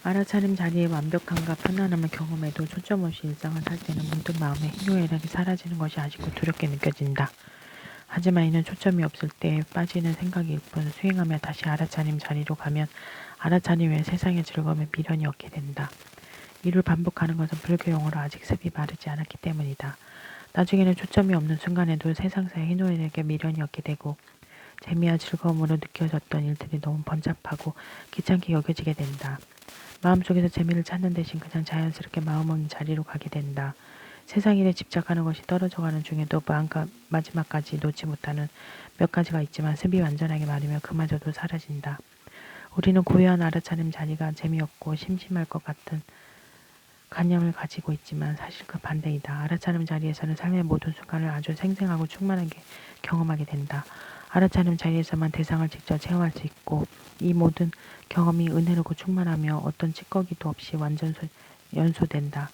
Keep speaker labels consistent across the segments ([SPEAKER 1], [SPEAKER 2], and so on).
[SPEAKER 1] 알아차림 자리의 완벽함과 편안함을 경험해도 초점 없이 일상을 살 때는 문득 마음의 희노애락이 사라지는 것이 아직도 두렵게 느껴진다. 하지만 이는 초점이 없을 때 빠지는 생각일 뿐, 수행하며 다시 알아차림 자리로 가면 알아차림 외 세상의 즐거움에 미련이 없게 된다. 이를 반복하는 것은 불교용어로 아직 습이 마르지 않았기 때문이다. 나중에는 초점이 없는 순간에도 세상사의 희노애락에 미련이 없게 되고, 재미와 즐거움으로 느껴졌던 일들이 너무 번잡하고 귀찮게 여겨지게 된다. 마음속에서 재미를 찾는 대신 그냥 자연스럽게 마음먹는 자리로 가게 된다. 세상 일에 집착하는 것이 떨어져가는 중에도 마지막까지 놓지 못하는 몇 가지가 있지만 습이 완전하게 마르면 그마저도 사라진다. 우리는 고요한 알아차림 자리가 재미없고 심심할 것 같은 관념을 가지고 있지만 사실 그 반대이다. 알아차림 자리에서는 삶의 모든 순간을 아주 생생하고 충만하게 경험하게 된다. 알아차림 자리에서만 대상을 직접 체험할 수 있고, 이 모든 경험이 은혜롭고 충만하며 어떤 찌꺼기도 없이 연소된다.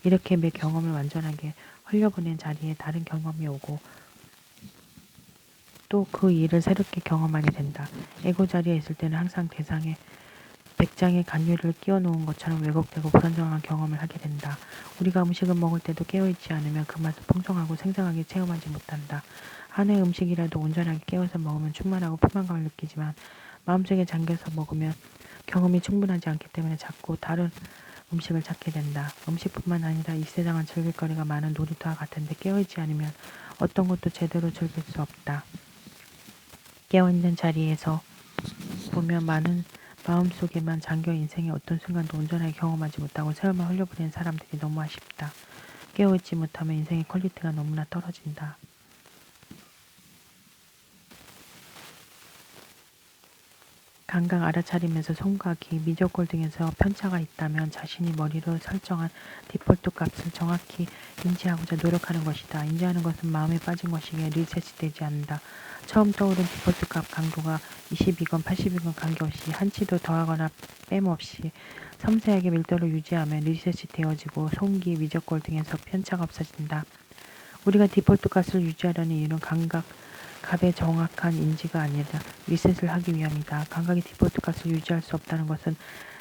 [SPEAKER 1] 이렇게 매 경험을 완전하게 흘려보낸 자리에 다른 경험이 오고 또 그 일을 새롭게 경험하게 된다. 에고 자리에 있을 때는 항상 대상에 백장의 간류를 끼워놓은 것처럼 왜곡되고 불안정한 경험을 하게 된다. 우리가 음식을 먹을 때도 깨어있지 않으면 그 맛을 풍성하고 생생하게 체험하지 못한다. 한 해 음식이라도 온전하게 깨워서 먹으면 충만하고 포만감을 느끼지만 마음속에 잠겨서 먹으면 경험이 충분하지 않기 때문에 자꾸 다른 음식을 찾게 된다. 음식뿐만 아니라 이 세상은 즐길 거리가 많은 놀이터와 같은데 깨어있지 않으면 어떤 것도 제대로 즐길 수 없다. 깨어있는 자리에서 보면 마음속에만 잠겨 인생의 어떤 순간도 온전하게 경험하지 못하고 세월만 흘려보낸 사람들이 너무 아쉽다. 깨어있지 못하면 인생의 퀄리티가 너무나 떨어진다. 감각 알아차리면서 손과 귀, 미적골 등에서 편차가 있다면 자신이 머리로 설정한 디폴트 값을 정확히 인지하고자 노력하는 것이다. 인지하는 것은 마음에 빠진 것이기에 리셋이 되지 않는다. 처음 떠오른 디폴트 값 강도가 20이건 80이건 관계없이 한치도 더하거나 뺨없이 섬세하게 밀도를 유지하면 리셋이 되어지고 손기, 미적골 등에서 편차가 없어진다. 우리가 디폴트 값을 유지하려는 이유는 값의 정확한 인지가 아니라 리셋을 하기 위함이다. 감각의 디폴트 값을 유지할 수 없다는 것은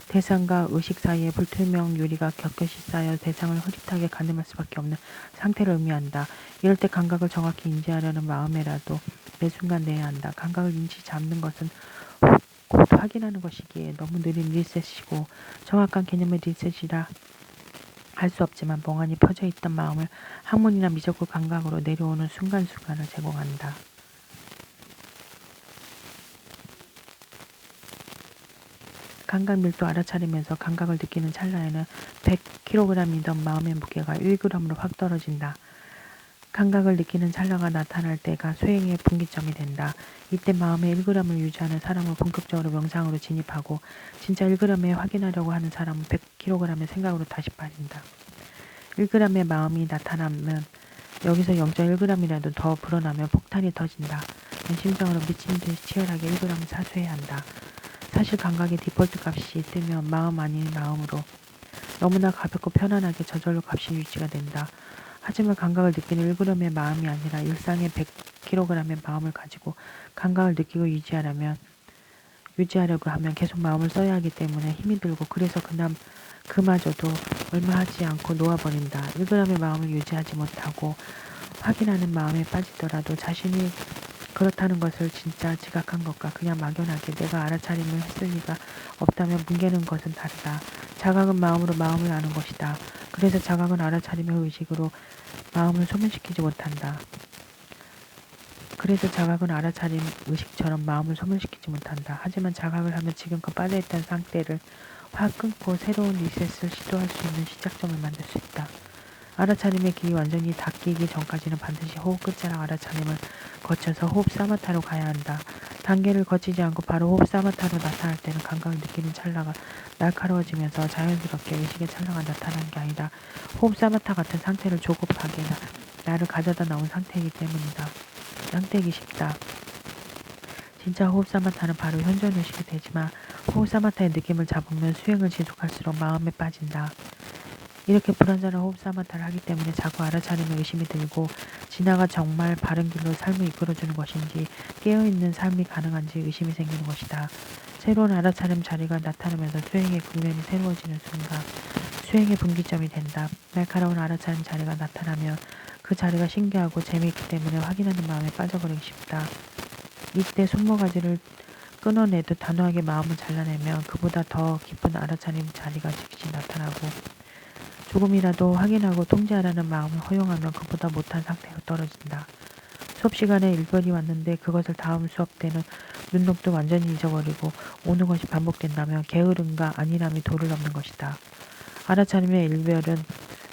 [SPEAKER 1] 대상과 의식 사이에 불투명 유리가 겹겹이 쌓여 대상을 흐릿하게 가늠할 수밖에 없는 상태를 의미한다. 이럴 때 감각을 정확히 인지하려는 마음에라도 매 순간 내야 한다. 감각을 인지 잡는 것은 곧 확인하는 것이기에 너무 느린 리셋이고 정확한 개념의 리셋이라 할 수 없지만 멍하니 퍼져 있던 마음을 학문이나 미적구 감각으로 내려오는 순간순간을 제공한다. 감각 밀도 알아차리면서 감각을 느끼는 찰나에는 100kg이던 마음의 무게가 1g으로 확 떨어진다. 감각을 느끼는 찰나가 나타날 때가 수행의 분기점이 된다. 이때 마음의 1g을 유지하는 사람은 본격적으로 명상으로 진입하고 진짜 1g에 확인하려고 하는 사람은 100kg의 생각으로 다시 빠진다. 1g의 마음이 나타나면 여기서 0.1g이라도 더 불어나면 폭탄이 터진다. 심장으로 미친 듯이 치열하게 1g을 사수해야 한다. 사실 감각의 디폴트 값이 뜨면 마음 아닌 마음으로 너무나 가볍고 편안하게 저절로 값이 유지가 된다. 하지만 감각을 느끼는 1g의 마음이 아니라 일상의 100kg의 마음을 가지고 감각을 느끼고 유지하려고 하면 계속 마음을 써야 하기 때문에 힘이 들고 그래서 그마저도 얼마 하지 않고 놓아버린다. 1g의 마음을 유지하지 못하고 확인하는 마음에 빠지더라도 자신이 그렇다는 것을 진짜 지각한 것과 그냥 막연하게 내가 알아차림을 했을 리가 없다면 뭉개는 것은 다르다. 자각은 마음으로 마음을 아는 것이다. 그래서 자각은 알아차림의 의식으로 마음을 소멸시키지 못한다. 그래서 자각은 알아차림 의식처럼 마음을 소멸시키지 못한다. 하지만 자각을 하면 지금껏 빠져있던 상태를 확 끊고 새로운 리셋을 시도할 수 있는 시작점을 만들 수 있다. 알아차림의 길이 완전히 닫히기 전까지는 반드시 호흡 끝자락 알아차림을 거쳐서 호흡 사마타로 가야 한다. 단계를 거치지 않고 바로 호흡 사마타로 나타날 때는 감각을 느끼는 찰나가 날카로워지면서 자연스럽게 의식의 찰나가 나타나는 게 아니다. 호흡 사마타 같은 상태를 조급하게 나를 가져다 나온 상태이기 쉽다. 진짜 호흡 사마타는 바로 현존의식이 되지만 호흡 사마타의 느낌을 잡으면 수행을 지속할수록 마음에 빠진다. 이렇게 불완전한 호흡 사마타를 하기 때문에 자꾸 알아차리며 의심이 들고 진화가 정말 바른 길로 삶을 이끌어주는 것인지 깨어있는 삶이 가능한지 의심이 생기는 것이다. 새로운 알아차림 자리가 나타나면서 수행의 국면이 새로워지는 순간 수행의 분기점이 된다. 날카로운 알아차림 자리가 나타나면 그 자리가 신기하고 재미있기 때문에 확인하는 마음에 빠져버리기 쉽다. 이때 손모가지를 끊어내도 단호하게 마음을 잘라내면 그보다 더 깊은 알아차림 자리가 즉시 나타나고 조금이라도 확인하고 통제하라는 마음을 허용하면 그보다 못한 상태로 떨어진다. 수업 시간에 일별이 왔는데 그것을 다음 수업 때는 눈높도 완전히 잊어버리고 오는 것이 반복된다면 게으름과 안일함이 도를 넘는 것이다. 알아차림의 일별은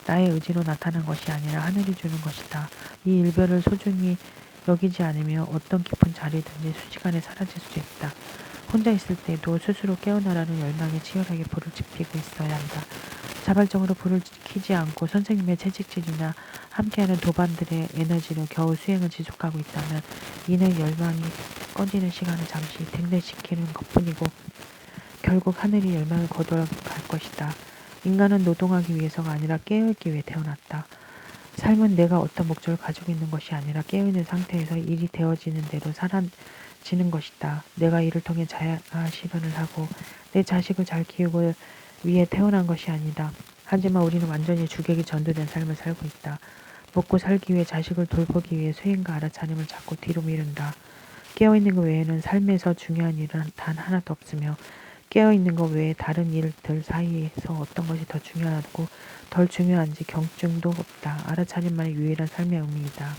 [SPEAKER 1] 나의 의지로 나타난 것이 아니라 하늘이 주는 것이다. 이 일별을 소중히 여기지 않으며 어떤 깊은 자리든지 순식간에 사라질 수 있다. 혼자 있을 때도 스스로 깨어나라는 열망에 치열하게 불을 지피고 있어야 한다. 자발적으로 불을 켜지 않고 선생님의 채찍질이나 함께하는 도반들의 에너지로 겨우 수행을 지속하고 있다면 이는 열망이 꺼지는 시간을 잠시 등대시키는 것뿐이고 결국 하늘이 열망을 거둬갈 것이다. 인간은 노동하기 위해서가 아니라 깨어있기 위해 태어났다. 삶은 내가 어떤 목적을 가지고 있는 것이 아니라 깨어있는 상태에서 일이 되어지는 대로 사라지는 것이다. 내가 이를 통해 자아 실현을 하고 내 자식을 잘 키우고 위해 태어난 것이 아니다. 하지만 우리는 완전히 주객이 전도된 삶을 살고 있다. 먹고 살기 위해 자식을 돌보기 위해 수행과 알아차림을 자꾸 뒤로 미룬다. 깨어있는 것 외에는 삶에서 중요한 일은 단 하나도 없으며 깨어있는 것 외에 다른 일들 사이에서 어떤 것이 더 중요하고 덜 중요한지 경중도 없다. 알아차림만이 유일한 삶의 의미이다.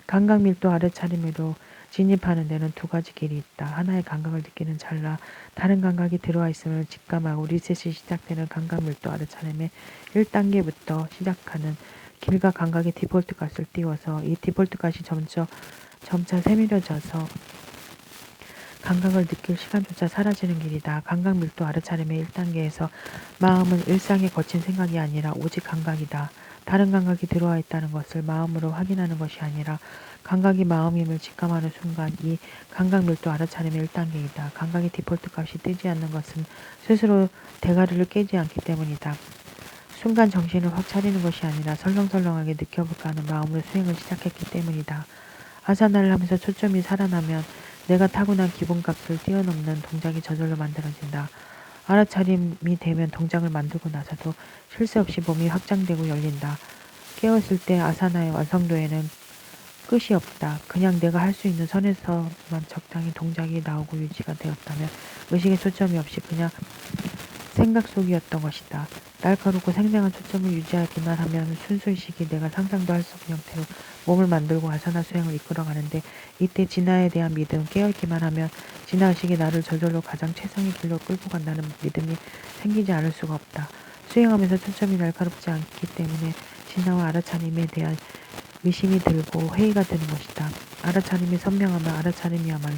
[SPEAKER 1] 감각밀도 알아차림으로 진입하는 데는 두 가지 길이 있다. 하나의 감각을 느끼는 찰나 다른 감각이 들어와 있음을 직감하고 리셋이 시작되는 감각밀도 알아차림의 1단계부터 시작하는 길과 감각의 디폴트 값을 띄워서 이 디폴트 값이 점차 세밀해져서 감각을 느낄 시간조차 사라지는 길이다. 감각밀도 알아차림의 1단계에서 마음은 일상에 거친 생각이 아니라 오직 감각이다. 다른 감각이 들어와 있다는 것을 마음으로 확인하는 것이 아니라 감각이 마음임을 직감하는 순간 이 감각밀도 알아차림의 1단계이다. 감각의 디폴트 값이 뜨지 않는 것은 스스로 대가리를 깨지 않기 때문이다. 순간 정신을 확 차리는 것이 아니라 설렁설렁하게 느껴볼까 하는 마음으로 수행을 시작했기 때문이다. 아사나를 하면서 초점이 살아나면 내가 타고난 기본값을 뛰어넘는 동작이 저절로 만들어진다. 알아차림이 되면 동작을 만들고 나서도 쉴 새 없이 몸이 확장되고 열린다. 깨었을 때 아사나의 완성도에는 끝이 없다. 그냥 내가 할 수 있는 선에서만 적당히 동작이 나오고 유지가 되었다면 의식의 초점이 없이 그냥 생각 속이었던 것이다. 날카롭고 생생한 초점을 유지하기만 하면 순수의식이 내가 상상도 할 수 없는 형태로 몸을 만들고 아사나 수행을 이끌어가는데 이때 진화에 대한 믿음, 깨어있기만 하면 진화의식이 나를 저절로 가장 최상의 길로 끌고 간다는 믿음이 생기지 않을 수가 없다. 수행하면서 초점이 날카롭지 않기 때문에 진화와 알아차림에 대한 의심이 들고 회의가 드는 것이다. 알아차림이 선명하면 알아차림이야말로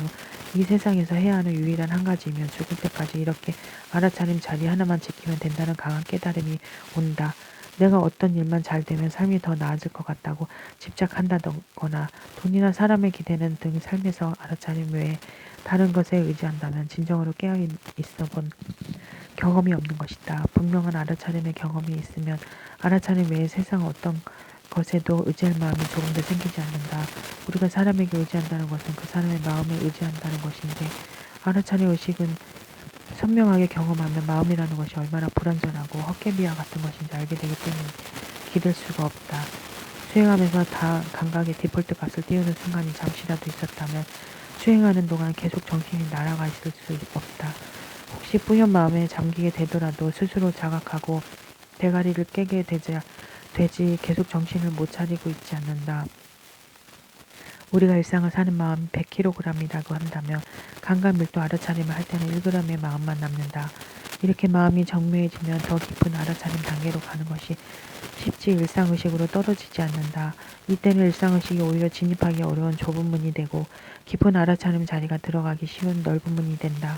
[SPEAKER 1] 이 세상에서 해야 하는 유일한 한 가지이며 죽을 때까지 이렇게 알아차림 자리 하나만 지키면 된다는 강한 깨달음이 온다. 내가 어떤 일만 잘 되면 삶이 더 나아질 것 같다고 집착한다거나 돈이나 사람의 기대는 등 삶에서 알아차림 외에 다른 것에 의지한다면 진정으로 깨어있어 본 경험이 없는 것이다. 분명한 알아차림의 경험이 있으면 알아차림 외에 세상 어떤 것에도 의지할 마음이 조금도 생기지 않는다. 우리가 사람에게 의지한다는 것은 그 사람의 마음에 의지한다는 것인데 알아차림 의식은 선명하게 경험하면 마음이라는 것이 얼마나 불완전하고 헛개비와 같은 것인지 알게 되기 때문에 기댈 수가 없다. 수행하면서 다 감각의 디폴트 값을 띄우는 순간이 잠시라도 있었다면 수행하는 동안 계속 정신이 날아가 있을 수 없다. 혹시 뿌연 마음에 잠기게 되더라도 스스로 자각하고 대가리를 깨게 되지 계속 정신을 못 차리고 있지 않는다. 우리가 일상을 사는 마음이 100kg이라고 한다면 감각밀도 알아차림을 할 때는 1g의 마음만 남는다. 이렇게 마음이 정묘해지면 더 깊은 알아차림 단계로 가는 것이 쉽지 일상의식으로 떨어지지 않는다. 이때는 일상의식이 오히려 진입하기 어려운 좁은 문이 되고 깊은 알아차림 자리가 들어가기 쉬운 넓은 문이 된다.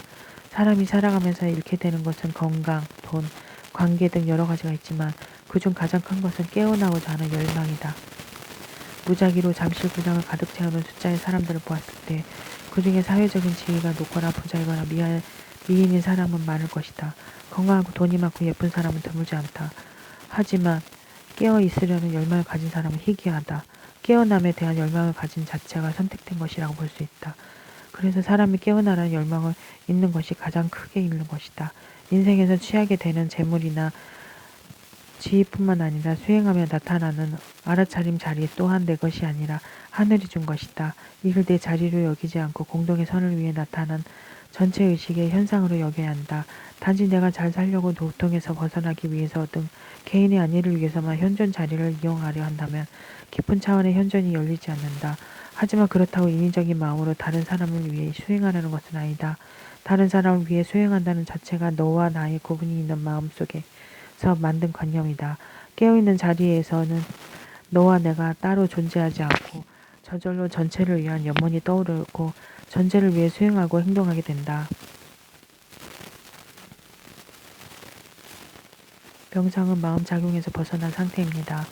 [SPEAKER 1] 사람이 살아가면서 잃게 되는 것은 건강, 돈, 관계 등 여러 가지가 있지만 그중 가장 큰 것은 깨어나고자 하는 열망이다. 무작위로 잠실 구장을 가득 채우는 숫자의 사람들을 보았을 때 그중에 사회적인 지위가 높거나 부자이거나 미인인 사람은 많을 것이다. 건강하고 돈이 많고 예쁜 사람은 드물지 않다. 하지만 깨어 있으려는 열망을 가진 사람은 희귀하다. 깨어남에 대한 열망을 가진 자체가 선택된 것이라고 볼 수 있다. 그래서 사람이 깨어나라는 열망을 잊는 것이 가장 크게 잃는 것이다. 인생에서 취하게 되는 재물이나 지위뿐만 아니라 수행하며 나타나는 알아차림 자리 또한 내 것이 아니라 하늘이 준 것이다. 이를 내 자리로 여기지 않고 공동의 선을 위해 나타난 전체 의식의 현상으로 여겨야 한다. 단지 내가 잘 살려고 고통에서 벗어나기 위해서 등 개인의 안위를 위해서만 현존 자리를 이용하려 한다면 깊은 차원의 현존이 열리지 않는다. 하지만 그렇다고 인위적인 마음으로 다른 사람을 위해 수행하려는 것은 아니다. 다른 사람을 위해 수행한다는 자체가 너와 나의 구분이 있는 마음 속에서 만든 관념이다. 깨어있는 자리에서는 너와 내가 따로 존재하지 않고 저절로 전체를 위한 염원이 떠오르고 전체를 위해 수행하고 행동하게 된다. 명상은 마음 작용에서 벗어난 상태입니다.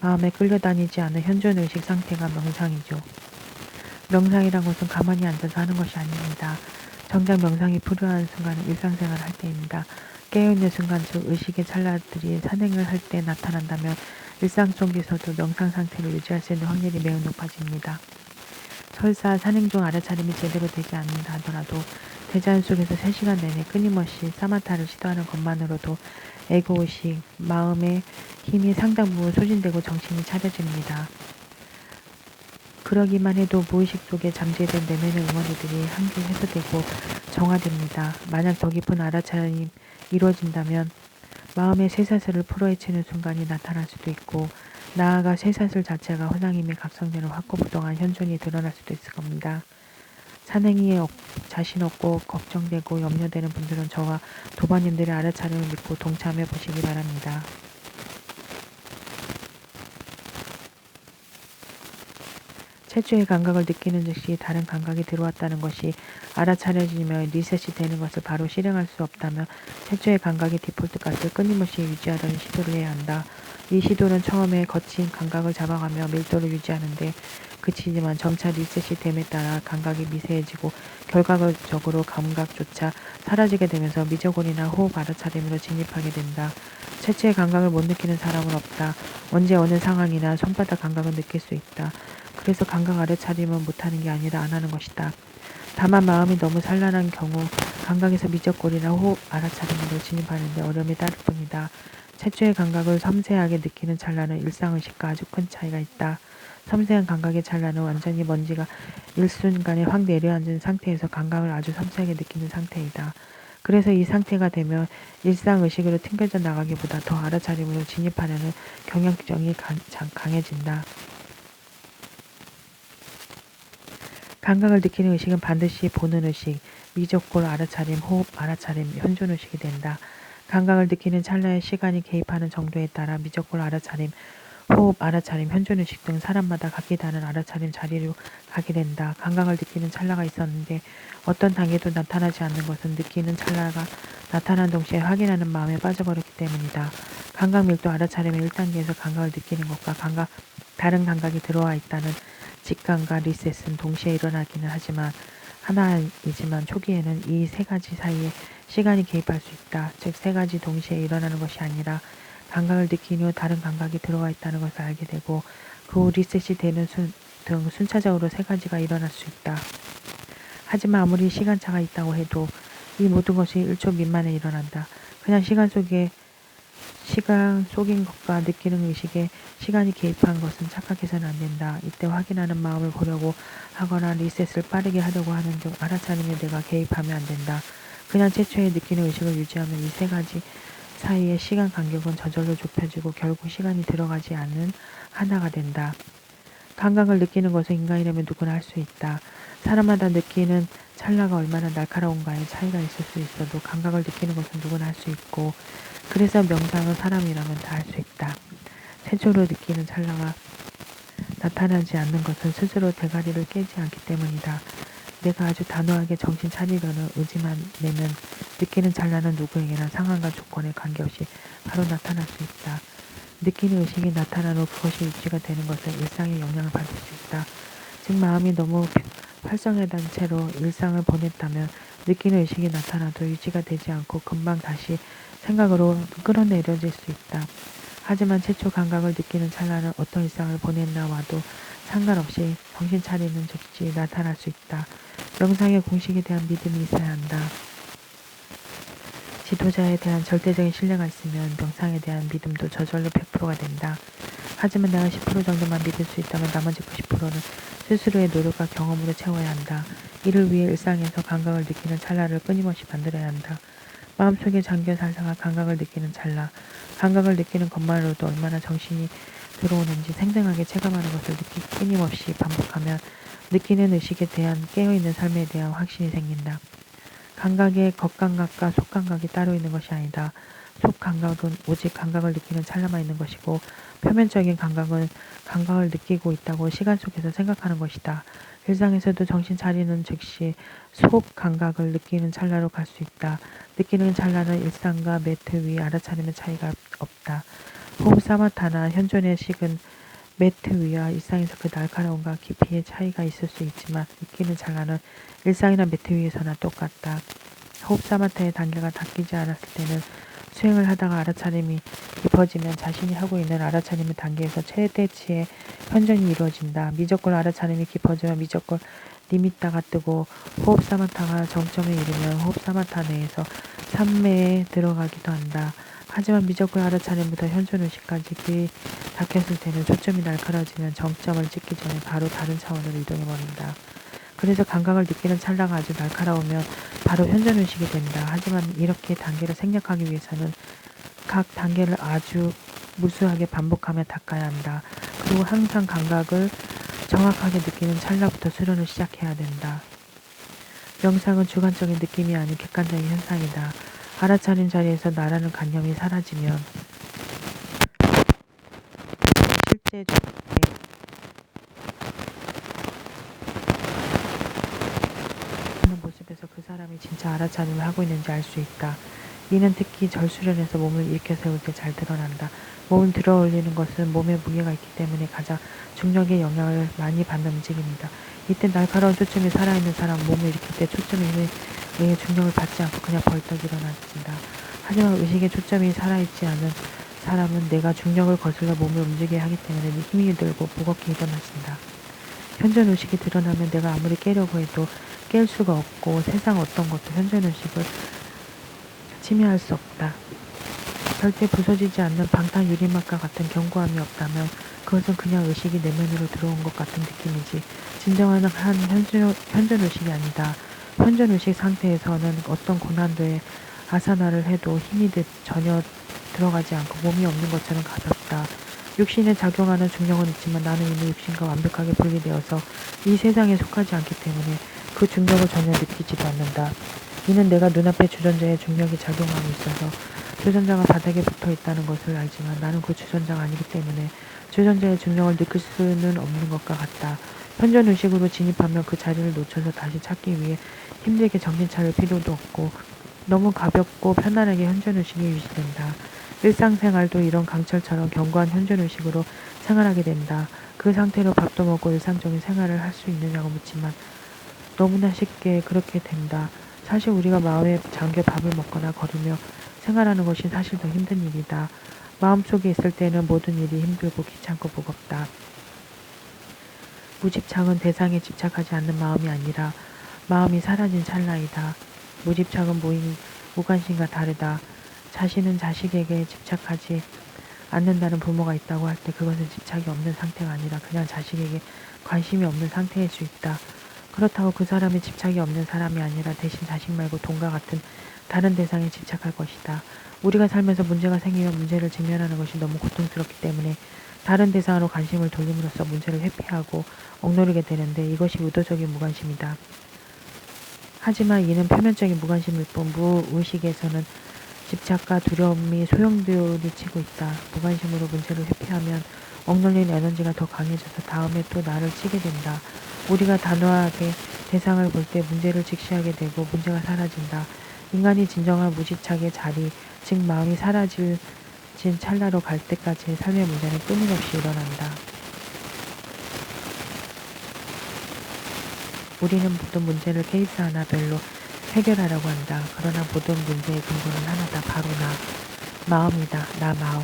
[SPEAKER 1] 마음에 끌려다니지 않은 현존의식 상태가 명상이죠. 명상이란 것은 가만히 앉아서 하는 것이 아닙니다. 정작 명상이 필요한 순간은 일상생활을 할 때입니다. 깨어있는 순간, 즉 의식의 찰나들이 산행을 할 때 나타난다면 일상 속에서도 명상 상태를 유지할 수 있는 확률이 매우 높아집니다. 설사 산행 중 알아차림이 제대로 되지 않는다 하더라도 대자연 속에서 3시간 내내 끊임없이 사마타를 시도하는 것만으로도 에고의식, 마음의 힘이 상당 부분 소진되고 정신이 차려집니다. 그러기만 해도 무의식 속에 잠재된 내면의 응어리들이 한결 해소되고 정화됩니다. 만약 더 깊은 알아차림이 이루어진다면 마음의 쇠사슬을 풀어헤치는 순간이 나타날 수도 있고 나아가 쇠사슬 자체가 환상임이 각성되는 확고부동한 현존이 드러날 수도 있을 겁니다. 산행이 자신 없고 걱정되고 염려되는 분들은 저와 도반님들의 알아차림을 믿고 동참해 보시기 바랍니다. 최초의 감각을 느끼는 즉시 다른 감각이 들어왔다는 것이 알아차려지며 리셋이 되는 것을 바로 실행할 수 없다면 최초의 감각의 디폴트 값을 끊임없이 유지하려는 시도를 해야 한다. 이 시도는 처음에 거친 감각을 잡아가며 밀도를 유지하는데 그치지만 점차 리셋이 됨에 따라 감각이 미세해지고 결과적으로 감각조차 사라지게 되면서 미저골이나 호흡 알아차림으로 진입하게 된다. 최초의 감각을 못 느끼는 사람은 없다. 언제 어느 상황이나 손바닥 감각은 느낄 수 있다. 그래서 감각 알아차림은 못하는 게 아니라 안 하는 것이다. 다만 마음이 너무 산란한 경우 감각에서 미적골이나 호흡 알아차림으로 진입하는데 어려움이 따를 뿐이다. 최초의 감각을 섬세하게 느끼는 찰나는 일상의식과 아주 큰 차이가 있다. 섬세한 감각의 찰나는 완전히 먼지가 일순간에 확 내려앉은 상태에서 감각을 아주 섬세하게 느끼는 상태이다. 그래서 이 상태가 되면 일상의식으로 튕겨져 나가기보다 더 알아차림으로 진입하려는 경향성이 강해진다. 감각을 느끼는 의식은 반드시 보는 의식, 미적골 알아차림, 호흡 알아차림, 현존의식이 된다. 감각을 느끼는 찰나의 시간이 개입하는 정도에 따라 미적골 알아차림, 호흡 알아차림, 현존의식 등 사람마다 각기 다른 알아차림 자리로 가게 된다. 감각을 느끼는 찰나가 있었는데 어떤 단계도 나타나지 않는 것은 느끼는 찰나가 나타난 동시에 확인하는 마음에 빠져버렸기 때문이다. 감각 밀도 알아차림의 1단계에서 감각을 느끼는 것과 다른 감각이 들어와 있다는 직감과 리셋은 동시에 일어나기는 하지만 하나이지만 초기에는 이 세 가지 사이에 시간이 개입할 수 있다. 즉 세 가지 동시에 일어나는 것이 아니라 감각을 느낀 후 다른 감각이 들어와 있다는 것을 알게 되고 그 후 리셋이 되는 등 순차적으로 세 가지가 일어날 수 있다. 하지만 아무리 시간차가 있다고 해도 이 모든 것이 1초 미만에 일어난다. 그냥 시간 속인 것과 느끼는 의식에 시간이 개입한 것은 착각해서는 안 된다. 이때 확인하는 마음을 보려고 하거나 리셋을 빠르게 하려고 하는 등 알아차림에 내가 개입하면 안 된다. 그냥 최초의 느끼는 의식을 유지하면 이 세 가지 사이의 시간 간격은 저절로 좁혀지고 결국 시간이 들어가지 않는 하나가 된다. 감각을 느끼는 것은 인간이라면 누구나 할 수 있다. 사람마다 느끼는 찰나가 얼마나 날카로운가에 차이가 있을 수 있어도 감각을 느끼는 것은 누구나 할 수 있고 그래서 명상은 사람이라면 다 할 수 있다. 최초로 느끼는 찰나가 나타나지 않는 것은 스스로 대가리를 깨지 않기 때문이다. 내가 아주 단호하게 정신 차리려는 의지만 내면 느끼는 찰나는 누구에게나 상황과 조건에 관계없이 바로 나타날 수 있다. 느끼는 의식이 나타난 후 그것이 유지가 되는 것은 일상에 영향을 받을 수 있다. 즉 마음이 너무 활성화된 채로 일상을 보냈다면 느끼는 의식이 나타나도 유지가 되지 않고 금방 다시 생각으로 끌어내려질 수 있다. 하지만 최초 감각을 느끼는 찰나는 어떤 일상을 보냈나 와도 상관없이 정신 차리는 즉시 나타날 수 있다. 명상의 공식에 대한 믿음이 있어야 한다. 지도자에 대한 절대적인 신뢰가 있으면 명상에 대한 믿음도 저절로 100%가 된다. 하지만 내가 10% 정도만 믿을 수 있다면 나머지 90%는 스스로의 노력과 경험으로 채워야 한다. 이를 위해 일상에서 감각을 느끼는 찰나를 끊임없이 만들어야 한다. 마음속에 잠겨 살다가 감각을 느끼는 찰나, 감각을 느끼는 것만으로도 얼마나 정신이 들어오는지 생생하게 체감하는 것을 끊임없이 반복하면 느끼는 의식에 대한 깨어있는 삶에 대한 확신이 생긴다. 감각에 겉감각과 속감각이 따로 있는 것이 아니다. 속감각은 오직 감각을 느끼는 찰나만 있는 것이고 표면적인 감각은 감각을 느끼고 있다고 시간 속에서 생각하는 것이다. 일상에서도 정신 차리는 즉시 속감각을 느끼는 찰나로 갈 수 있다. 느끼는 찰나는 일상과 매트 위 알아차림의 차이가 없다. 호흡 사마타나 현존의 식은 매트 위와 일상에서 그 날카로움과 깊이의 차이가 있을 수 있지만 느끼는 찰나는 일상이나 매트 위에서나 똑같다. 호흡 사마타의 단계가 닦이지 않았을 때는 수행을 하다가 알아차림이 깊어지면 자신이 하고 있는 알아차림의 단계에서 최대치의 현존이 이루어진다. 미적골 알아차림이 깊어지면 미적골 니미따가 뜨고 호흡 사마타가 정점에 이르면 호흡 사마타 내에서 삼매에 들어가기도 한다. 하지만 미적골 알아차림부터 현존의식까지 길이 닫혔을 때는 초점이 날카로워지면 정점을 찍기 전에 바로 다른 차원으로 이동해버린다. 그래서 감각을 느끼는 찰나가 아주 날카로우면 바로 현존의식이 된다. 하지만 이렇게 단계를 생략하기 위해서는 각 단계를 아주 무수하게 반복하며 닦아야 한다. 그리고 항상 감각을 정확하게 느끼는 찰나부터 수련을 시작해야 된다. 명상은 주관적인 느낌이 아닌 객관적인 현상이다. 알아차림 자리에서 나라는 관념이 사라지면 실제 하는 모습에서 그 사람이 진짜 알아차림을 하고 있는지 알 수 있다. 이는 특히 절수련에서 몸을 일으켜 세울 때 잘 드러난다. 몸을 들어 올리는 것은 몸에 무게가 있기 때문에 가장 중력의 영향을 많이 받는 움직임이다. 이때 날카로운 초점이 살아있는 사람은 몸을 일으킬 때 초점의 힘에 의해 중력을 받지 않고 그냥 벌떡 일어나진다. 하지만 의식의 초점이 살아있지 않은 사람은 내가 중력을 거슬러 몸을 움직여야 하기 때문에 힘이 들고 무겁게 일어나진다. 현존의식이 드러나면 내가 아무리 깨려고 해도 깰 수가 없고 세상 어떤 것도 현존의식을 침해할 수 없다. 절대 부서지지 않는 방탄 유리막과 같은 견고함이 없다면 그것은 그냥 의식이 내면으로 들어온 것 같은 느낌이지 진정한 한 현존의식이 아니다. 현존의식 상태에서는 어떤 고난도에 아사나를 해도 힘이 전혀 들어가지 않고 몸이 없는 것처럼 가볍다. 육신에 작용하는 중력은 있지만 나는 이미 육신과 완벽하게 분리되어서 이 세상에 속하지 않기 때문에 그 중력을 전혀 느끼지도 않는다. 이는 내가 눈앞에 주전자의 중력이 작용하고 있어서 주전자가 바닥에 붙어 있다는 것을 알지만 나는 그 주전자가 아니기 때문에 주전자의 중력을 느낄 수는 없는 것과 같다. 현존의식으로 진입하면 그 자리를 놓쳐서 다시 찾기 위해 힘들게 정신 차릴 필요도 없고 너무 가볍고 편안하게 현존의식이 유지된다. 일상생활도 이런 강철처럼 견고한 현존의식으로 생활하게 된다. 그 상태로 밥도 먹고 일상적인 생활을 할 수 있느냐고 묻지만 너무나 쉽게 그렇게 된다. 사실 우리가 마음에 잠겨 밥을 먹거나 걸으며 생활하는 것이 사실 더 힘든 일이다. 마음속에 있을 때는 모든 일이 힘들고 귀찮고 무겁다. 무집착은 대상에 집착하지 않는 마음이 아니라 마음이 사라진 찰나이다. 무집착은 무관심과 다르다. 자신은 자식에게 집착하지 않는다는 부모가 있다고 할 때 그것은 집착이 없는 상태가 아니라 그냥 자식에게 관심이 없는 상태일 수 있다. 그렇다고 그 사람이 집착이 없는 사람이 아니라 대신 자식 말고 돈과 같은 다른 대상에 집착할 것이다. 우리가 살면서 문제가 생기면 문제를 직면하는 것이 너무 고통스럽기 때문에 다른 대상으로 관심을 돌림으로써 문제를 회피하고 억누르게 되는데 이것이 의도적인 무관심이다. 하지만 이는 표면적인 무관심일 뿐 무의식에서는 집착과 두려움이 소용돌이 치고 있다. 무관심으로 문제를 회피하면 억눌린 에너지가 더 강해져서 다음에 또 나를 치게 된다. 우리가 단호하게 대상을 볼 때 문제를 직시하게 되고 문제가 사라진다. 인간이 진정한 무집착의 자리, 즉 마음이 사라진 찰나로 갈 때까지의 삶의 문제는 끊임없이 일어난다. 우리는 모든 문제를 케이스 하나별로 해결하려고 한다. 그러나 모든 문제의 근거는 하나다. 바로 나. 마음이다. 나 마음.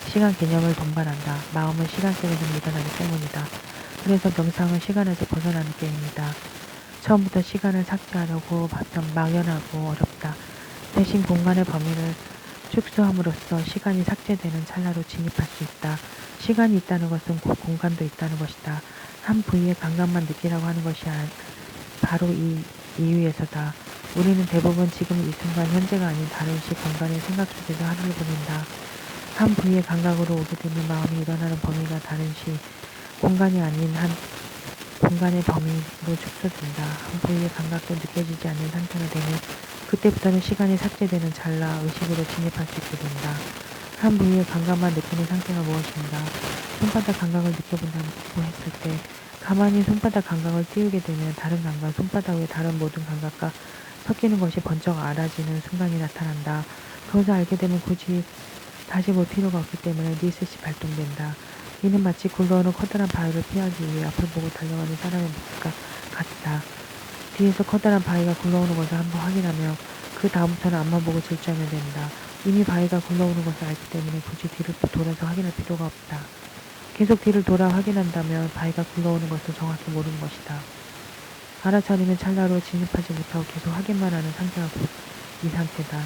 [SPEAKER 1] 시간 개념을 동반한다. 마음은 시간 속에서 일어나기 때문이다. 그래서 명상은 시간에서 벗어나는 게임이다. 처음부터 시간을 삭제하려고 하면 막연하고 어렵다. 대신 공간의 범위를 축소함으로써 시간이 삭제되는 찰나로 진입할 수 있다. 시간이 있다는 것은 곧 공간도 있다는 것이다. 한 부위의 감각만 느끼라고 하는 것이 바로 이 이유에서다. 우리는 대부분 지금 이 순간 현재가 아닌 다른 시 공간의 생각 속에서 하루를 보낸다. 한 부위의 감각으로 오게 되면 마음이 일어나는 범위가 다른 시 공간이 아닌 한 공간의 범위로 축소된다. 한 부위의 감각도 느껴지지 않는 상태가 되면 그때부터는 시간이 삭제되는 찰나 의식으로 진입할 수 있게 된다. 한 부위의 감각만 느끼는 상태가 무엇인가? 손바닥 감각을 느껴본다고 했을 때 가만히 손바닥 감각을 띄우게 되면 다른 감각, 손바닥 외 다른 모든 감각과 섞이는 것이 번쩍 알아지는 순간이 나타난다. 그것을 알게 되면 굳이 다시 볼 필요가 없기 때문에 리셋이 발동된다. 이는 마치 굴러오는 커다란 바위를 피하기 위해 앞을 보고 달려가는 사람의 모습과 같다. 뒤에서 커다란 바위가 굴러오는 것을 한번 확인하며 그 다음부터는 앞만 보고 질주하면 된다. 이미 바위가 굴러오는 것을 알기 때문에 굳이 뒤를 돌아서 확인할 필요가 없다. 계속 뒤를 돌아 확인한다면 바위가 굴러오는 것을 정확히 모르는 것이다. 알아차리면 찰나로 진입하지 못하고 계속 확인만 하는 상태가 곧 이 상태다.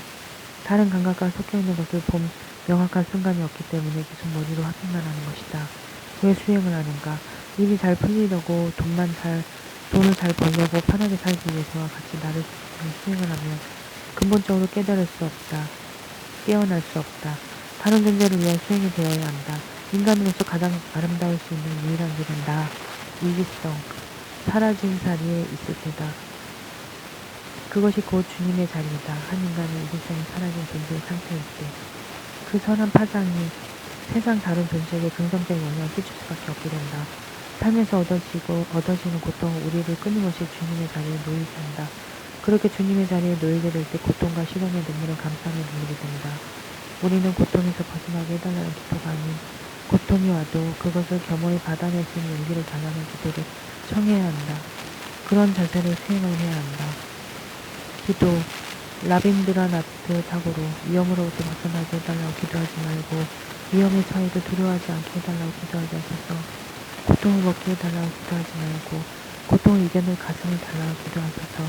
[SPEAKER 1] 다른 감각과 섞여있는 것을 본 명확한 순간이 없기 때문에 계속 머리로 확인만 하는 것이다. 왜 수행을 하는가? 일이 잘 풀리려고 돈을 잘 벌려고 편하게 살기 위해서와 같이 나를 수행을 하면 근본적으로 깨달을 수 없다. 깨어날 수 없다. 다른 존재를 위한 수행이 되어야 한다. 인간으로서 가장 아름다울 수 있는 유일한 길은 나, 이기성, 사라진 자리에 있을 때다. 그것이 곧 주님의 자리이다. 한 인간의 이기성이 사라진 존재의 상태일 때. 그 선한 파장이 세상 다른 존재에게 긍정적인 영향을 끼칠 수밖에 없게 된다. 삶에서 얻어지는 고통은 우리를 끊임없이 주님의 자리에 놓이게 한다. 그렇게 주님의 자리에 놓이게 될 때 고통과 실험의 눈물은 감사의 눈물이 된다. 우리는 고통에서 벗어나게 해달라는 기도가 아닌 고통이 와도 그것을 겸허히 받아낼 수 있는 용기를 달라는 기도를 청해야 한다. 그런 자세로 수행을 해야 한다. 기도. 라빈드라나트 타고로 위험으로부터 벗어나게 해달라고 기도하지 말고 위험에 처해도 두려워하지 않게 해달라고 기도하지 않소서. 고통을 먹게 해달라고 기도하지 말고 고통을 이겨낼 가슴을 달라고 기도하소서.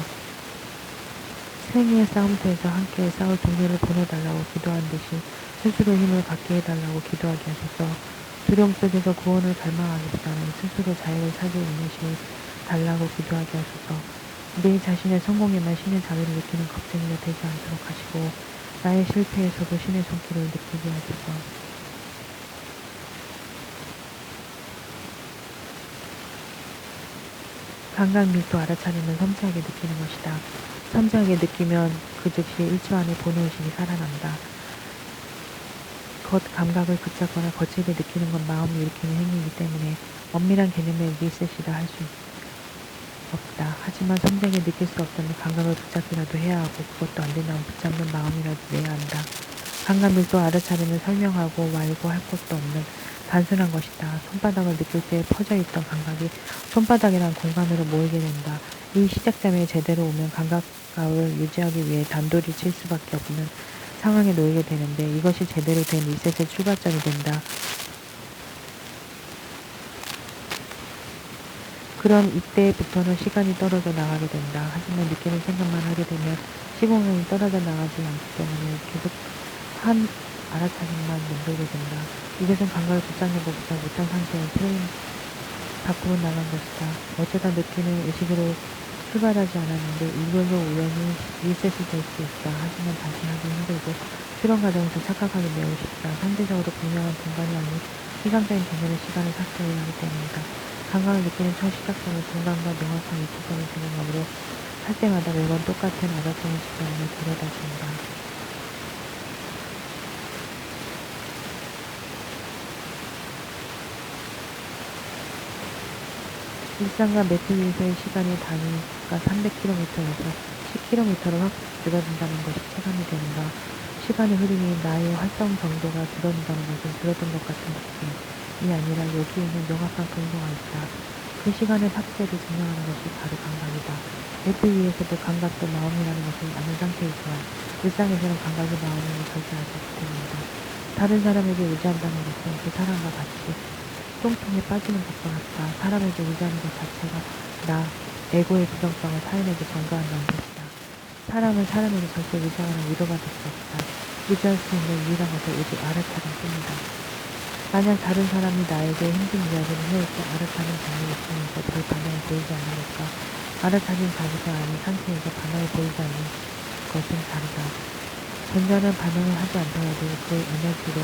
[SPEAKER 1] 생의 싸움터에서 함께 싸울 동료를 보내달라고 기도한 듯이 스스로 힘을 갖게 해달라고 기도하게 하소서. 두려움 속에서 구원을 갈망하기보다는 스스로 자유를 찾을 인내심을 달라고 기도하게 하소서. 내 자신의 성공에만 신의 자비를 느끼는 겁쟁이가 되지 않도록 하시고 나의 실패에서도 신의 손길을 느끼게 하소서. 감각 밀도 알아차리면 섬세하게 느끼는 것이다. 섬세하게 느끼면 그 즉시 일초 안에 본의 의식이 살아난다. 겉 감각을 붙잡거나 거칠게 느끼는 건 마음이 일으키는 행위이기 때문에 엄밀한 개념의 리셋이라 할 수 없다. 하지만 섬세하게 느낄 수 없다면 감각을 붙잡기라도 해야 하고 그것도 안 된다면 붙잡는 마음이라도 내야 한다. 감각 밀도 알아차리면 설명하고 말고 할 것도 없는 단순한 것이다. 손바닥을 느낄 때 퍼져있던 감각이 손바닥이란 공간으로 모이게 된다. 이 시작점에 제대로 오면 감각을 유지하기 위해 단도리 칠 수밖에 없는 상황에 놓이게 되는데 이것이 제대로 된 리셋의 출발점이 된다. 그럼 이때부터는 시간이 떨어져 나가게 된다. 하지만 느끼는 생각만 하게 되면 시공간이 떨어져 나가지 않기 때문에 계속 한 알아차림만 만들게 된다. 이것은 감각을 붙잡는 것보다 못한 상태인 프레임 밖으로 나간 것이다. 어쩌다 느끼는 의식으로 출발하지 않았는데 일별로 우연히 리셋이 될 수 있다. 하지만 다시 하기 힘들고 실험 과정에서 착각하기 매우 쉽다. 상대적으로 분명한 공간이 아닌 시간적인 개념의 시간을 삭제해야 하기 때문이다. 감각을 느끼는 첫 시작점은 공간과 명확한 위치성의 개념으로 할 때마다 매번 똑같은 알아차림 시간을 데려다준다. 일상과 매트리에서의 시간의 단위가 300km에서 10km로 확 줄어든다는 것이 체감이 된다. 시간의 흐름이 나의 활성 정도가 줄어든다는 것은 줄어든 것 같은 느낌이 아니라 여기에는 명확한 근거가 있다. 그 시간의 삭제를 증명하는 것이 바로 감각이다. 맵을 위해서도 감각도 마음이라는 것을 아는 상태이지만 일상에서는 감각이 마음을 절대하지 못합니다. 다른 사람에게 의지한다는 것은 그 사람과 같이 똥통에 빠지는 것과 같다. 사람에게 의지하는 것 자체가 나, 에고의 부정성을 타인에게 전가한다는 것이다. 사람은 사람에게 절대 의지하거나 위로받을 수 없다. 의지할 수 있는 유일한 것은 오직 알아차림 뿐이다. 만약 다른 사람이 나에게 힘든 이야기를 해올 때 알아차림 반응이 있으면서 별 반응을 보이지 않는 것과 알아차림 자체가 아닌 상태에서 반응을 보이지 않는 것은 다르다. 전자는 반응을 하지 않더라도 그 에너지로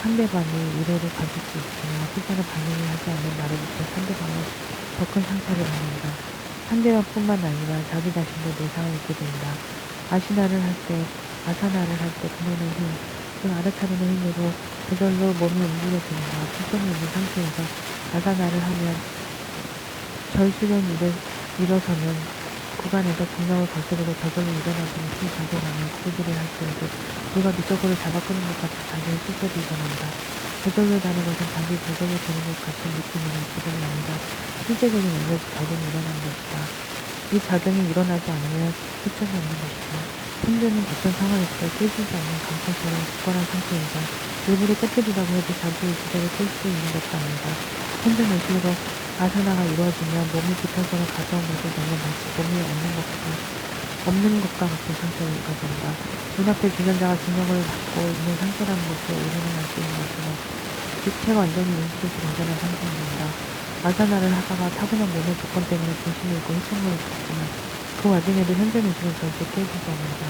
[SPEAKER 1] 상대방이 위로를 받을 수 있으나 후자는 반응을 하지 않는 말로부터 상대방은 더 큰 상처를 받는다. 상대방뿐만 아니라 자기 자신도 내상을 입게 된다. 아사나를 할 때 그녀는 힘, 그 알아차리는 힘으로 저절로 몸이 움직여진다. 초점이 있는 상태에서 아사나를 하면 절수련 일어서는 구간에서 중력을 거스르고 저절로 일어나지는 그 작용하는 구부리를 할 때에도 누가 밑적으로 잡아 끄는 것 같이 자기의 실속이 일어난다. 저절로 다는 것은 자기 저절로 되는 것 같은 느낌이나 기분이 아니라 실제적인 에너지 작용이 일어나는 것이다. 이 작용이 일어나지 않으면 실천이 없는 것이다. 현재는 어떤 상황에서 깨지지 않는 강철처럼 굳건한 상태이다. 일부러 깨뜨리라고 해도 자기의 기대를 깰 수 있는 것도 아니다. 현재 의식으로 아사나가 이루어지면 몸이 깊어서는 가벼운 것을 내면 마치 몸이 없는 것과 같은 상태를 가진다. 눈앞에 주전자가 중력을 받고 있는 상태라는 것을 우리는 알 수 있는 것이며 육체가 완전히 인식해서 완전한 상태입니다. 아사나를 하다가 타고난 몸의 조건 때문에 중심을 잃고 휘청거릴 수 있지만 그 와중에도 현재 의식은 절대 깨지지 않는다.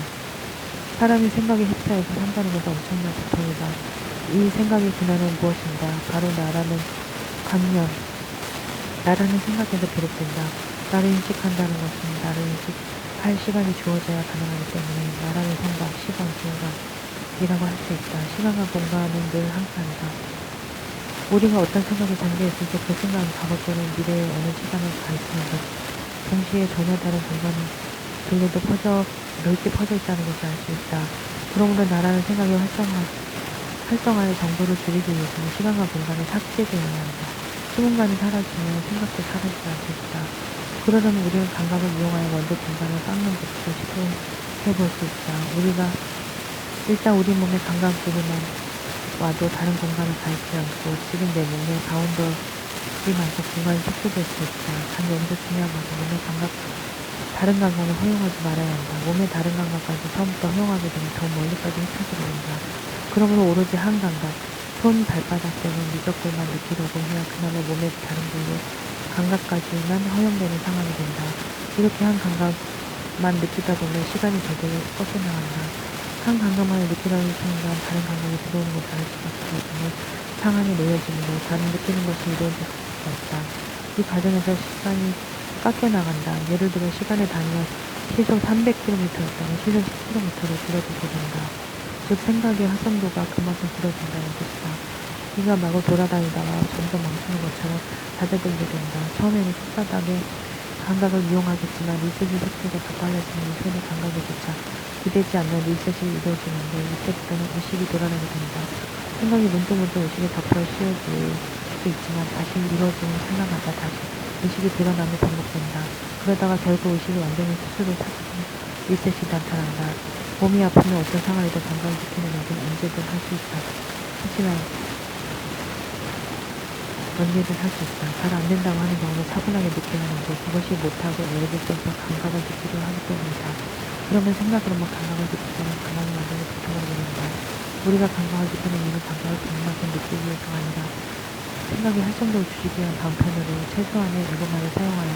[SPEAKER 1] 사람이 생각에 휩싸여서 산다는 것은 엄청난 고통이다. 이 생각의 근원은 무엇인가? 바로 나라는 관념, 나라는 생각에서 비롯된다. 나를 인식한다는 것은 나를 인식할 시간이 주어져야 가능하기 때문에 나라는 생각, 시간, 공간이라고 할 수 있다. 시간과 공간은 늘 함께한다. 우리가 어떤 생각에 잠겨있을 때 그 생각은 과거 또는 미래의 어느 시간에 가 있으면서 동시에 전혀 다른 공간이 근래도 넓게 퍼져 있다는 것을 알 수 있다. 그러므로 나라는 생각의 활성화의 정보를 줄이기 위해서는 시간과 공간을 삭제되어야 한다. 시공간이 사라지면 생각도 사라지지 않겠다. 그러려면 우리는 감각을 이용하여 먼저 공간을 깎는 것부터 시도해볼 수 있다. 일단 우리 몸의 감각 부분만 와도 다른 공간을 가있지 않고 지금 내 몸의 가운데만큼 공간이 삭제될 수 있다. 단 여기서 중요한 것은 몸의 다른 감각을 허용하지 말아야 한다. 몸의 다른 감각까지 처음부터 허용하게 되면 더 멀리까지 흩어지게 된다. 그러므로 오로지 한 감각, 손, 발바닥 때는 미적골만 느끼려고 해야 그나마 몸의 다른 부위의 감각까지만 허용되는 상황이 된다. 이렇게 한 감각만 느끼다 보면 시간이 저절로 꺾여나간다. 한 감각만을 느끼려는 순간 다른 감각이 들어오는 것을 알 수밖에 없는 상황에 놓여지므로 다른 느끼는 것이 이루어질 수가 없다. 이 과정에서 시간이 깎여나간다. 예를 들어 시간의 단위가 시속 300km였다면 시속 10km로 줄어들게 된다. 즉 생각의 활성도가 그만큼 줄어든다는 뜻이다. 네가 마구 돌아다니다가 점점 멈추는 것처럼 잦아들게 된다. 처음에는 손바닥의 감각을 이용하겠지만 리셋의 속도가 더 빨라지면 손의 감각에조차 기대지 않는 리셋이 이루어지는데 이때부터는 의식이 돌아나게 된다. 생각이 문득문득 의식에 덮여 씌워질 수 있지만 다시 이루어지는 순간마다 다시 의식이 드러나며 반복된다. 그러다가 결국 의식이 완전히 스스로 사라지는 리셋이 나타난다. 몸이 아프면 어떤 상황에도 감각을 느끼는 일은 언제든 할 수 있다. 하지만 언제든 할 수 있다. 잘 안 된다고 하는 경우는 차분하게 느껴야 하는데 그것이 못하고 애를 써서 감각을 느끼려 하기 때문이다. 그러면 생각으로만 감각을 느끼자면 감각이 완전히 붙어버리게 된다. 우리가 감각을 느끼는 이유는 감각을 백만큼 느끼기 위해서가 아니라 생각의 활성도를 줄이기 위한 방편으로 최소한의 에고만을 사용하여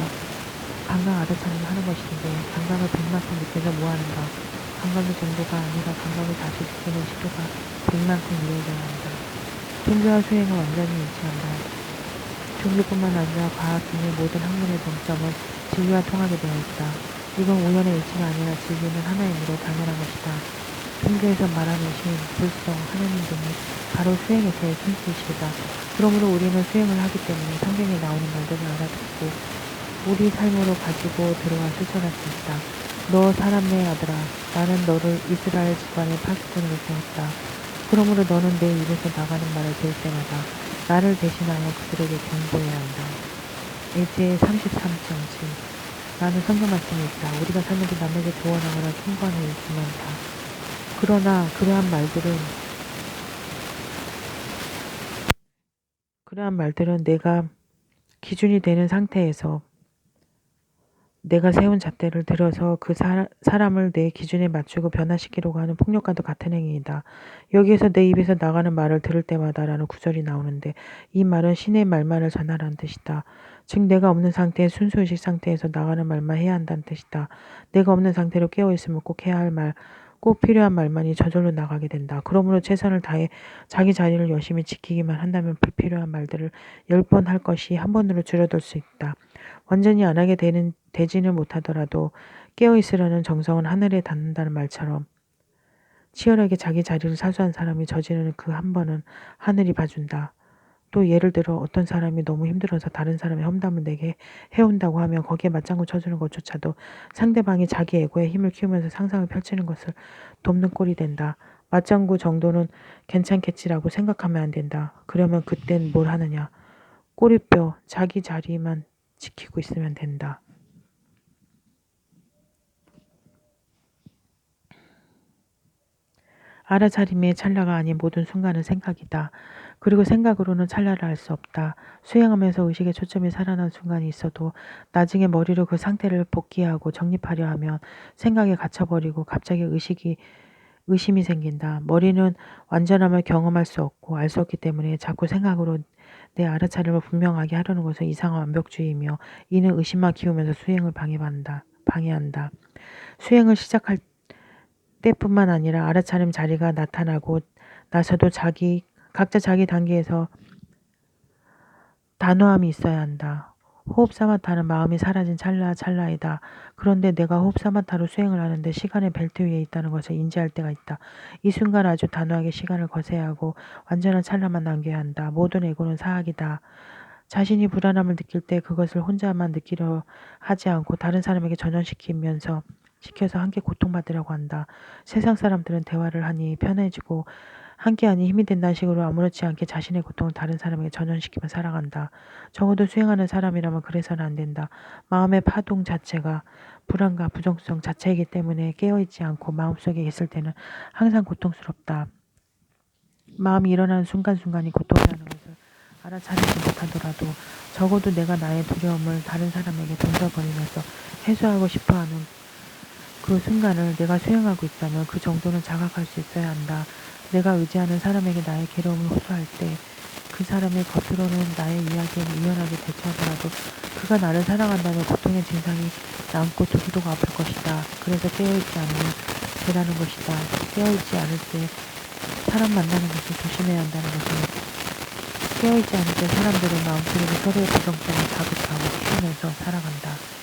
[SPEAKER 1] 감각 알아차림을 하는 것인데 감각을 백만큼 느껴서 뭐하는가? 감각의 정도가 아니라 감각을 다시 느끼는 시도가 백만큼 이루어져야 한다. 종교와 수행은 완전히 일치한다. 종교뿐만 아니라 과학, 기술 모든 학문의 정점은 진리와 통하게 되어 있다. 이건 우연의 일치가 아니라 진리는 하나이므로 당연한 것이다. 종교에서 말하는 신, 불성, 하느님 등이 바로 수행에서의 순수의식이다. 그러므로 우리는 수행을 하기 때문에 성경에 나오는 말들을 알아듣고 우리 삶으로 가지고 들어와 실천할 수 있다. 너 사람의 아들아, 나는 너를 이스라엘 집안의 파수꾼으로 세웠다. 그러므로 너는 내 입에서 나가는 말을 들을 때마다 나를 대신하여 그들에게 경고해야 한다. 에제 33.7. 라는 성경 말씀이 있다. 우리가 살면서 남에게 조언하거나 충고하는 일이 많다. 그러나 그러한 말들은 내가 기준이 되는 상태에서 내가 세운 잣대를 들어서 그 사람을 내 기준에 맞추고 변화시키려고 하는 폭력과도 같은 행위이다. 여기에서 내 입에서 나가는 말을 들을 때마다 라는 구절이 나오는데 이 말은 신의 말만을 전하라는 뜻이다. 즉 내가 없는 상태의 순수의식 상태에서 나가는 말만 해야 한다는 뜻이다. 내가 없는 상태로 깨어있으면 꼭 해야 할 말, 꼭 필요한 말만이 저절로 나가게 된다. 그러므로 최선을 다해 자기 자리를 열심히 지키기만 한다면 불필요한 말들을 10번 할 것이 한 번으로 줄어들 수 있다. 완전히 안 하게 되지는 못하더라도 깨어있으려는 정성은 하늘에 닿는다는 말처럼 치열하게 자기 자리를 사수한 사람이 저지르는 그 한 번은 하늘이 봐준다. 또 예를 들어 어떤 사람이 너무 힘들어서 다른 사람의 험담을 내게 해온다고 하면 거기에 맞장구 쳐주는 것조차도 상대방이 자기 에고의 힘을 키우면서 상상을 펼치는 것을 돕는 꼴이 된다. 맞장구 정도는 괜찮겠지라고 생각하면 안 된다. 그러면 그땐 뭘 하느냐. 꼬리뼈 자기 자리만 지키고 있으면 된다. 알아차림의 찰나가 아닌 모든 순간은 생각이다. 그리고 생각으로는 찰나를 알 수 없다. 수행하면서 의식의 초점이 살아난 순간이 있어도 나중에 머리로 그 상태를 복귀하고 정립하려 하면 생각에 갇혀버리고 갑자기 의심이 생긴다. 머리는 완전함을 경험할 수 없고 알 수 없기 때문에 자꾸 생각으로 내 알아차림을 분명하게 하려는 것은 이상한 완벽주의이며 이는 의심만 키우면서 수행을 방해한다. 수행을 시작할 때뿐만 아니라 알아차림 자리가 나타나고 나서도 각자 자기 단계에서 단호함이 있어야 한다. 호흡 사마타는 마음이 사라진 찰나이다. 그런데 내가 호흡 사마타로 수행을 하는데 시간의 벨트 위에 있다는 것을 인지할 때가 있다. 이 순간 아주 단호하게 시간을 거세야 하고 완전한 찰나만 남겨야 한다. 모든 에고는 사악이다. 자신이 불안함을 느낄 때 그것을 혼자만 느끼려 하지 않고 다른 사람에게 시켜서 함께 고통받으려고 한다. 세상 사람들은 대화를 하니 편해지고 함께하니 힘이 된다는 식으로 아무렇지 않게 자신의 고통을 다른 사람에게 전염시키며 살아간다. 적어도 수행하는 사람이라면 그래서는 안 된다. 마음의 파동 자체가 불안과 부정성 자체이기 때문에 깨어있지 않고 마음속에 있을 때는 항상 고통스럽다. 마음이 일어나는 순간순간이 고통이라는 것을 알아차리지 못하더라도 적어도 내가 나의 두려움을 다른 사람에게 던져버리면서 해소하고 싶어하는 그 순간을 내가 수행하고 있다면 그 정도는 자각할 수 있어야 한다. 내가 의지하는 사람에게 나의 괴로움을 호소할 때 그 사람의 겉으로는 나의 이야기에 유연하게 대처하더라도 그가 나를 사랑한다면 고통의 진상이 남고 두고두고 아플 것이다. 그래서 깨어있지 않으면 되라는 것이다. 깨어있지 않을 때 사람 만나는 것을 조심해야 한다는 것을 깨어있지 않을 때 사람들은 마음속에서 서로의 부정성을 자극하고 키우면서 살아간다.